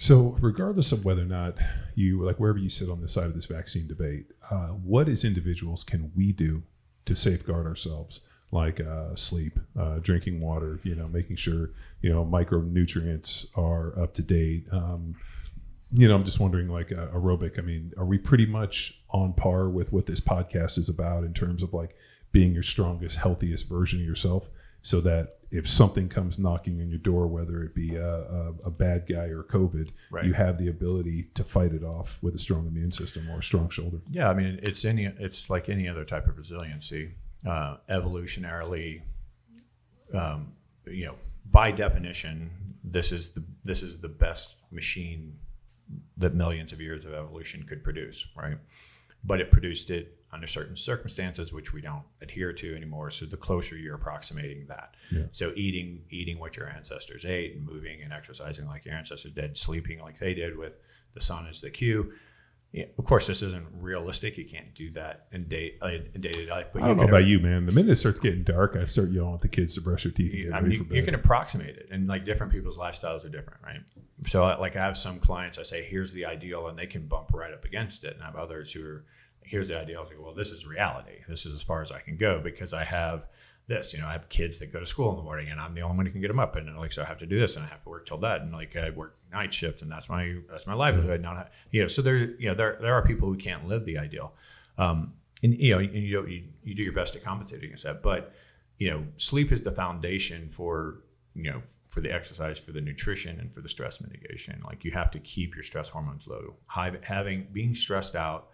So regardless of whether or not you, like wherever you sit on the side of this vaccine debate, what as individuals can we do to safeguard ourselves? Like sleep, drinking water, making sure, micronutrients are up to date. I'm just wondering, like aerobic, I mean, are we pretty much on par with what this podcast is about in terms of like being your strongest, healthiest version of yourself, so that if something comes knocking on your door, whether it be a bad guy or COVID, right, you have the ability to fight it off with a strong immune system or a strong shoulder? Yeah, I mean, it's like any other type of resiliency. Evolutionarily, by definition, this is the best machine that millions of years of evolution could produce, right? But it produced it under certain circumstances, which we don't adhere to anymore. So the closer you're approximating that. Yeah. So eating what your ancestors ate, and moving and exercising like your ancestors did, sleeping like they did with the sun as the cue. Yeah, of course, this isn't realistic. You can't do that in day-to-day life. But I don't know about you, man. The minute it starts getting dark, I start yelling at the kids to brush their teeth. You can approximate it, and like different people's lifestyles are different, right? So, like I have some clients, I say, "Here's the ideal," and they can bump right up against it. And I have others who are, "Here's the ideal." I say, "Well, this is reality. This is as far as I can go because I have this. I have kids that go to school in the morning, and I'm the only one who can get them up, and so I have to do this, and I have to work till that, and like I work night shift, and that's my livelihood." Not so there are people who can't live the ideal, and you do your best to compensate against that. But sleep is the foundation for the exercise, for the nutrition, and for the stress mitigation. Like you have to keep your stress hormones low. Being stressed out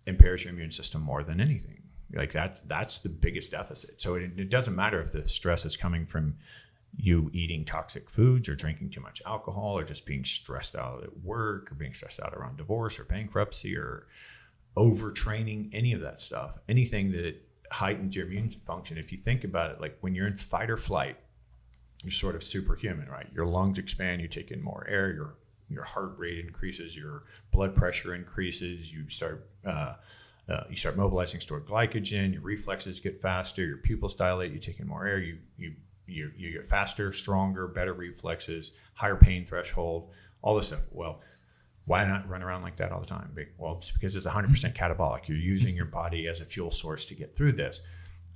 impairs your immune system more than anything. Like that's the biggest deficit. So it doesn't matter if the stress is coming from you eating toxic foods or drinking too much alcohol or just being stressed out at work or being stressed out around divorce or bankruptcy or overtraining, any of that stuff, anything that heightens your immune function. If you think about it, like when you're in fight or flight, you're sort of superhuman, right? Your lungs expand, you take in more air, your heart rate increases, your blood pressure increases, you start mobilizing stored glycogen, your reflexes get faster, your pupils dilate, you take in more air, you get faster, stronger, better reflexes, higher pain threshold, all this stuff. Well, why not run around like that all the time? Well, it's because it's 100% catabolic. You're using your body as a fuel source to get through this.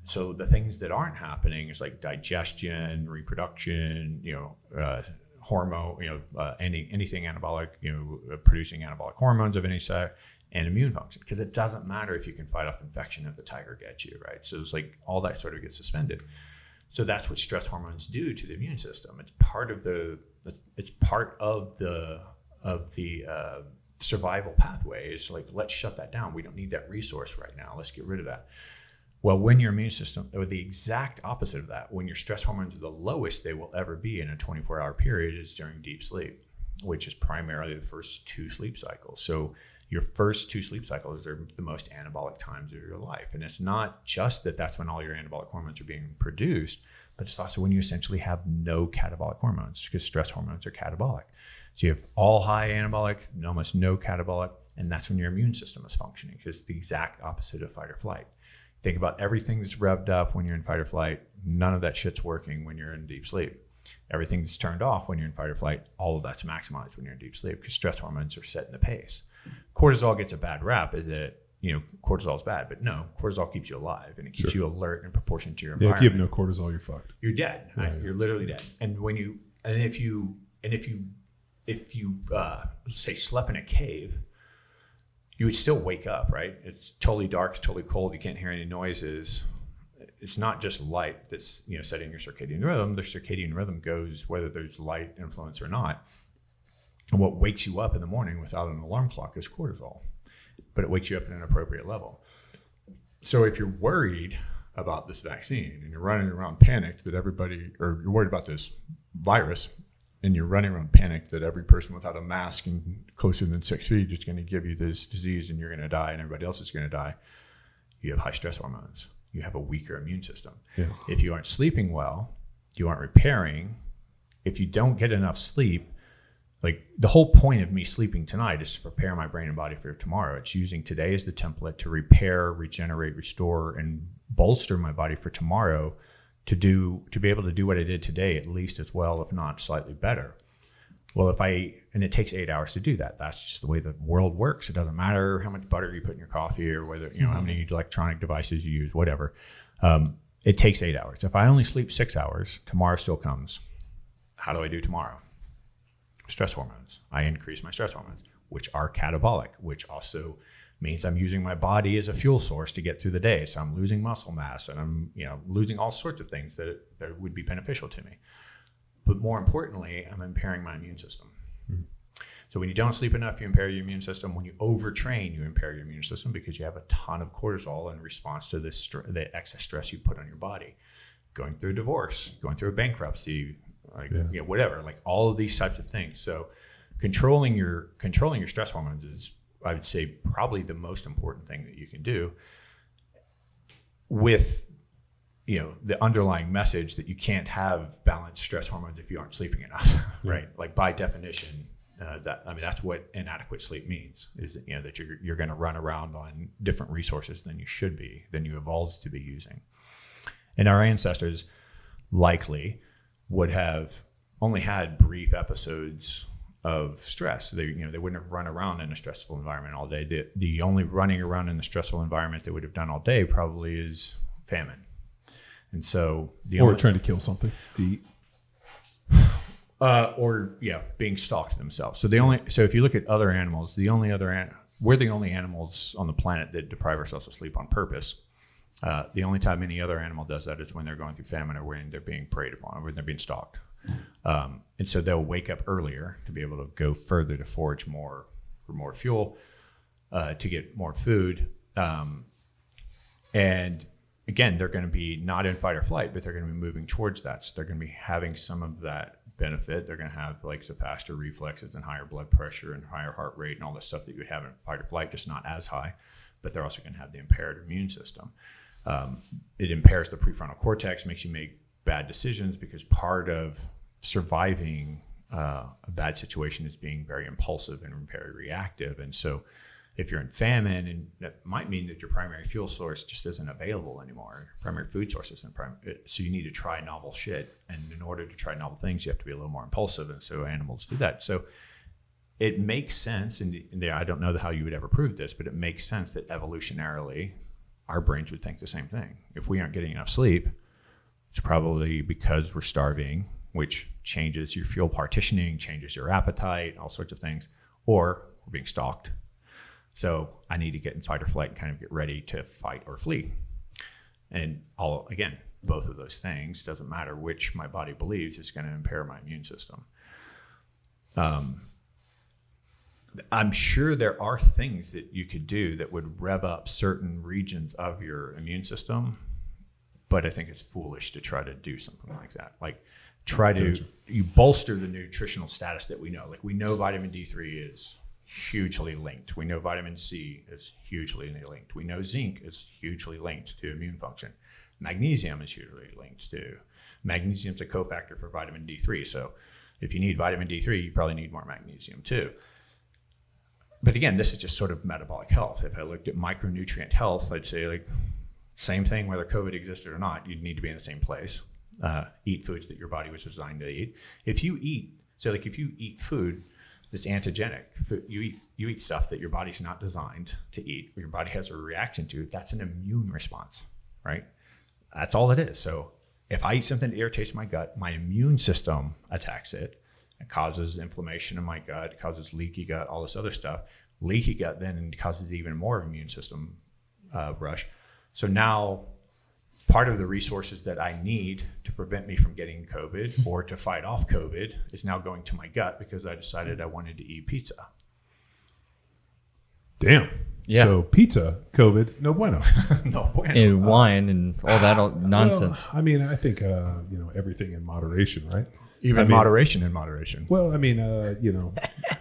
So the things that aren't happening is like digestion, reproduction, hormone, anything anabolic, producing anabolic hormones of any sort, and immune function, because it doesn't matter if you can fight off infection if the tiger gets you, right? So it's like all that sort of gets suspended. So that's what stress hormones do to the immune system. It's part of the survival pathway. It's like, let's shut that down. We don't need that resource right now. Let's get rid of that. Well, when your immune system, or the exact opposite of that, when your stress hormones are the lowest they will ever be in a 24-hour period, is during deep sleep, which is primarily the first 2 sleep cycles. So your first 2 sleep cycles are the most anabolic times of your life. And it's not just that that's when all your anabolic hormones are being produced, but it's also when you essentially have no catabolic hormones, because stress hormones are catabolic. So you have all high anabolic, almost no catabolic, and that's when your immune system is functioning, because it's the exact opposite of fight or flight. Think about everything that's revved up when you're in fight or flight. None of that shit's working when you're in deep sleep. Everything that's turned off when you're in fight or flight, all of that's maximized when you're in deep sleep, because stress hormones are setting the pace. Cortisol gets a bad rap, is that cortisol is bad, but no, cortisol keeps you alive, and it keeps you alert in proportion to your environment. Yeah, if you have no cortisol, you're fucked. You're dead. Yeah, right? You're literally dead. And if you say slept in a cave, you would still wake up, right? It's totally dark, it's totally cold, you can't hear any noises. It's not just light that's setting your circadian rhythm. The circadian rhythm goes whether there's light influence or not. And what wakes you up in the morning without an alarm clock is cortisol, but it wakes you up at an appropriate level. So if you're worried about this vaccine and you're running around panicked that or you're worried about this virus, and you're running around panicked that every person without a mask and closer than 6 feet is going to give you this disease and you're going to die and everybody else is going to die, you have high stress hormones. You have a weaker immune system. Yeah. If you aren't sleeping well, you aren't repairing. If you don't get enough sleep, like the whole point of me sleeping tonight is to prepare my brain and body for tomorrow. It's using today as the template to repair, regenerate, restore, and bolster my body for tomorrow to be able to do what I did today, at least as well, if not slightly better. Well, and it takes 8 hours to do that. That's just the way the world works. It doesn't matter how much butter you put in your coffee or whether, how many electronic devices you use, whatever. It takes 8 hours. If I only sleep 6 hours, tomorrow still comes. How do I do tomorrow? Stress hormones. I increase my stress hormones, which are catabolic, which also means I'm using my body as a fuel source to get through the day. So I'm losing muscle mass and I'm, losing all sorts of things that would be beneficial to me. But more importantly, I'm impairing my immune system. Mm-hmm. So when you don't sleep enough, you impair your immune system. When you overtrain, you impair your immune system because you have a ton of cortisol in response to the excess stress you put on your body. Going through a divorce, going through a bankruptcy, whatever, like all of these types of things. So controlling your stress hormones is, I would say, probably the most important thing that you can do, with the underlying message that you can't have balanced stress hormones if you aren't sleeping enough, right? Like by definition, that's what inadequate sleep means, is that, that you're going to run around on different resources than you should be, than you evolved to be using. And our ancestors likely would have only had brief episodes of stress. They wouldn't have run around in a stressful environment all day. The only running around in the stressful environment they would have done all day probably is famine. And so trying to kill something to eat. Being stalked themselves. So if you look at other animals, we're the only animals on the planet that deprive ourselves of sleep on purpose. The only time any other animal does that is when they're going through famine or when they're being preyed upon or when they're being stalked. And so they'll wake up earlier to be able to go further to forage more for more fuel, to get more food. And again, they're going to be not in fight or flight, but they're going to be moving towards that. So they're going to be having some of that benefit. They're going to have like the faster reflexes and higher blood pressure and higher heart rate and all the stuff that you would have in fight or flight, just not as high. But they're also going to have the impaired immune system. It impairs the prefrontal cortex, makes you make bad decisions, because part of surviving a bad situation is being very impulsive and very reactive. And so if you're in famine, and that might mean that your primary fuel source just isn't available anymore. Primary food source isn't so you need to try novel shit. And in order to try novel things, you have to be a little more impulsive. And so animals do that. So it makes sense, and I don't know how you would ever prove this, but it makes sense that evolutionarily our brains would think the same thing. If we aren't getting enough sleep, it's probably because we're starving, which changes your fuel partitioning, changes your appetite, all sorts of things, or we're being stalked. So I need to get in fight or flight and kind of get ready to fight or flee. And both of those things, doesn't matter which my body believes, is going to impair my immune system. I'm sure there are things that you could do that would rev up certain regions of your immune system, but I think it's foolish to try to do something like that. Like you bolster the nutritional status that we know. Like we know vitamin D3 is hugely linked. We know vitamin C is hugely linked. We know zinc is hugely linked to immune function. Magnesium is hugely linked to. Magnesium is a cofactor for vitamin D3. So if you need vitamin D3, you probably need more magnesium too. But again, this is just sort of metabolic health. If I looked at micronutrient health, I'd say like same thing, whether COVID existed or not, you'd need to be in the same place. Eat foods that your body was designed to eat. If you eat food that's antigenic, you eat stuff that your body's not designed to eat, or your body has a reaction to, that's an immune response, right? That's all it is. So if I eat something that irritates my gut, my immune system attacks it. It causes inflammation in my gut, it causes leaky gut, all this other stuff. Leaky gut then causes even more immune system rush. So now part of the resources that I need to prevent me from getting COVID or to fight off COVID is now going to my gut because I decided I wanted to eat pizza. Damn. Yeah. So pizza, COVID, no bueno. No bueno. And wine and all that nonsense. Well, I mean, I think, everything in moderation, right? Even moderation in moderation. Well, I mean,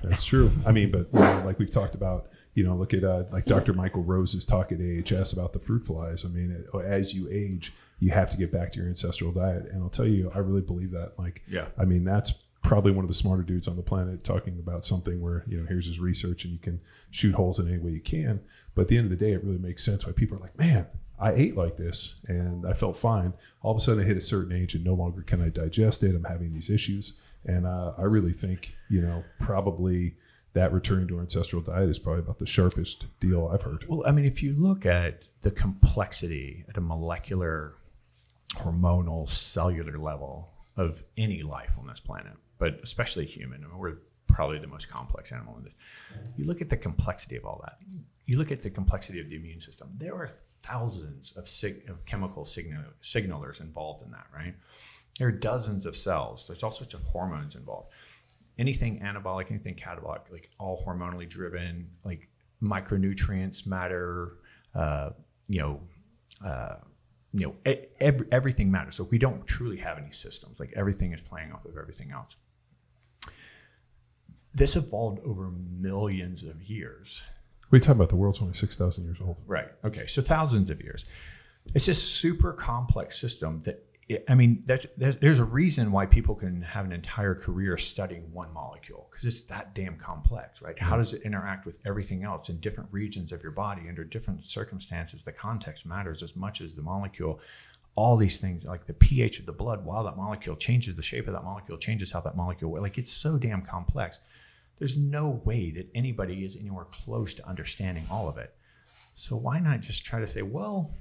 that's true. I mean, but like we've talked about, look at like Dr. Michael Rose's talk at AHS about the fruit flies. I mean, as you age, you have to get back to your ancestral diet. And I'll tell you, I really believe that. I mean, that's probably one of the smarter dudes on the planet talking about something where, here's his research and you can shoot holes in any way you can. But at the end of the day, it really makes sense why people are like, man, I ate like this and I felt fine. All of a sudden I hit a certain age and no longer can I digest it. I'm having these issues. And I really think, probably that returning to our ancestral diet is probably about the sharpest deal I've heard. Well, I mean, if you look at the complexity at a molecular, hormonal, cellular level of any life on this planet, but especially human, I mean, we're probably the most complex animal in this. You look at the complexity of all that. You look at the complexity of the immune system. There are thousands of chemical signalers involved in that, right? There are dozens of cells. There's all sorts of hormones involved. Anything anabolic, anything catabolic, like all hormonally driven, like micronutrients matter, everything matters. So we don't truly have any systems. Like everything is playing off of everything else. This evolved over millions of years. We talk about the world's only 6,000 years old. Right. Okay. So thousands of years. It's a super complex system that, there's a reason why people can have an entire career studying one molecule, because it's that damn complex, right? How does it interact with everything else in different regions of your body under different circumstances? The context matters as much as the molecule. All these things, like the pH of the blood, while that molecule changes, the shape of that molecule changes how that molecule, like it's so damn complex. There's no way that anybody is anywhere close to understanding all of it. So why not just try to say, well,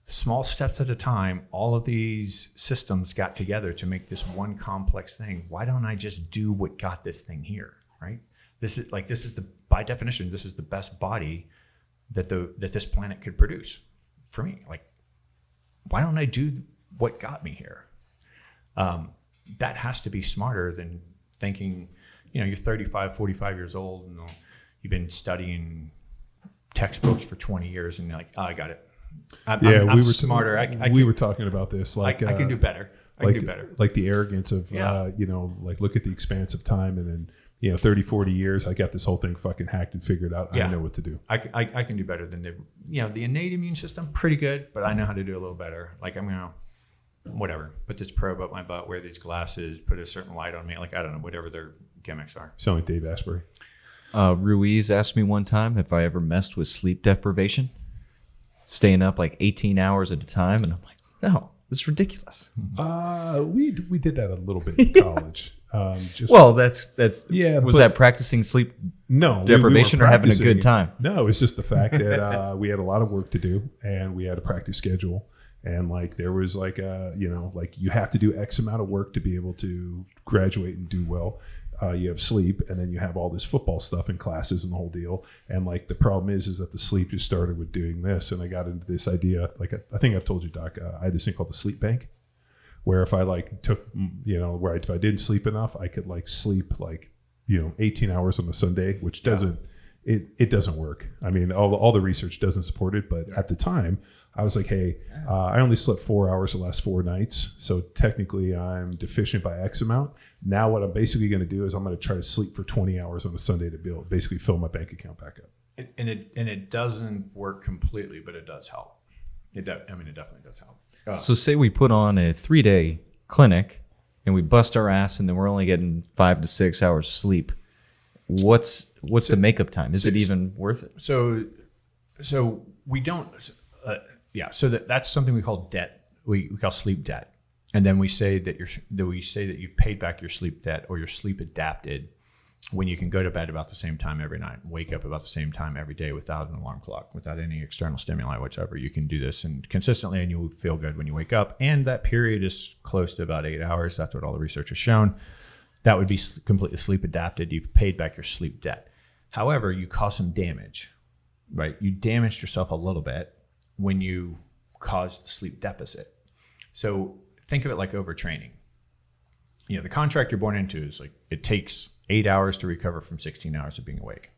small steps at a time, all of these systems got together to make this one complex thing. Why don't I just do what got this thing here, right? By definition, this is the best body that this planet could produce for me. Like, why don't I do what got me here? That has to be smarter than thinking, you're 35, 45 years old and you've been studying textbooks for 20 years and you're like, oh, I got it. I'm smarter. We were talking about this. Like I can do better. I can do better. Like the arrogance of, like look at the expanse of time and then, 30, 40 years, I got this whole thing fucking hacked and figured out. Yeah. I know what to do. I can do better than the innate immune system, pretty good, but I know how to do a little better. Like I'm going to, whatever, put this probe up my butt, wear these glasses, put a certain light on me. Like, I don't know, whatever their gimmicks are. Sound like Dave Asprey. Ruiz asked me one time if I ever messed with sleep deprivation, staying up like 18 hours at a time. And I'm like, no, this is ridiculous. We did that a little bit in college. That's yeah. Was that practicing sleep deprivation we or having a good time? No, it was just the fact that we had a lot of work to do and we had a practice schedule. And like there was like like you have to do X amount of work to be able to graduate and do well. You have sleep, and then you have all this football stuff and classes and the whole deal. And like the problem is that the sleep just started with doing this, and I got into this idea. Like I think I've told you, Doc. I had this thing called the sleep bank, where if I like took, if I didn't sleep enough, I could like sleep 18 hours on a Sunday, which doesn't it doesn't work. I mean, all the research doesn't support it, but at the time. I was like, hey, I only slept 4 hours the last 4 nights. So technically I'm deficient by X amount. Now what I'm basically going to do is I'm going to try to sleep for 20 hours on a Sunday to basically fill my bank account back up. And it doesn't work completely, but it does help. It definitely does help. So say we put on a 3-day clinic and we bust our ass and then we're only getting 5 to 6 hours sleep. What's the makeup time? Is it even worth it? So we don't... so that's something we call debt. We call sleep debt, and then we say that you've paid back your sleep debt or your sleep adapted when you can go to bed about the same time every night, and wake up about the same time every day without an alarm clock, without any external stimuli, whichever. You can do this and consistently, and you will feel good when you wake up. And that period is close to about 8 hours. That's what all the research has shown. That would be completely sleep adapted. You've paid back your sleep debt. However, you cause some damage, right? You damaged yourself a little bit when you cause the sleep deficit. So think of it like overtraining. The contract you're born into is like it takes 8 hours to recover from 16 hours of being awake.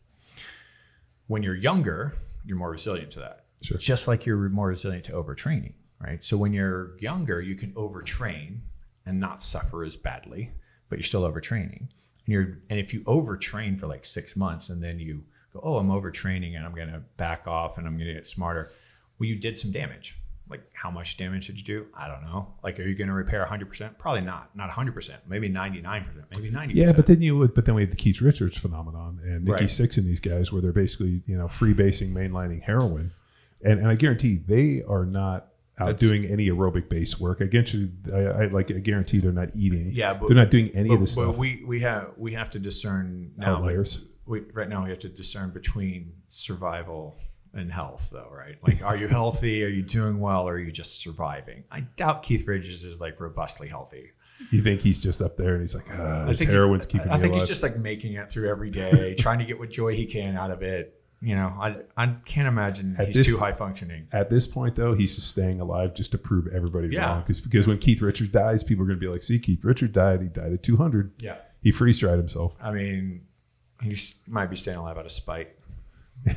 When you're younger, you're more resilient to that. Sure. Just like you're more resilient to overtraining, right? So when you're younger, you can overtrain and not suffer as badly, but you're still overtraining. And if you overtrain for like 6 months and then you go, oh, I'm overtraining and I'm going to back off and I'm going to get smarter. Well, you did some damage. Like, how much damage did you do? I don't know. Like, are you going to repair 100%? Probably not. Not 100%. Maybe 99%. Maybe 90%. Yeah, but then we have the Keith Richards phenomenon and Nikki Sixx and these guys where they're basically freebasing, mainlining heroin, and I guarantee they are not out doing any aerobic based work. I guarantee they're not eating. Yeah, but they're not doing any of this but stuff. we have to discern now. Outliers. Right now we have to discern between survival and health, though, right? Like, are you healthy? Are you doing well? Or are you just surviving? I doubt Keith Bridges is like robustly healthy. You think he's just up there and he's like, this heroin's keeping me alive. I think he's just like making it through every day, trying to get what joy he can out of it. You know, I can't imagine he's too high functioning. At this point, though, he's just staying alive just to prove everybody Yeah. wrong. Because when Keith Richards dies, people are going to be like, see, Keith Richards died. He died at 200. Yeah. He freeze-dried himself. I mean, he might be staying alive out of spite.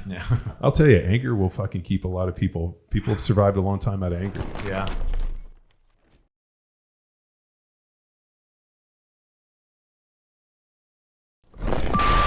Yeah. I'll tell you, anger will fucking keep a lot of people. People have survived a long time out of anger. Yeah.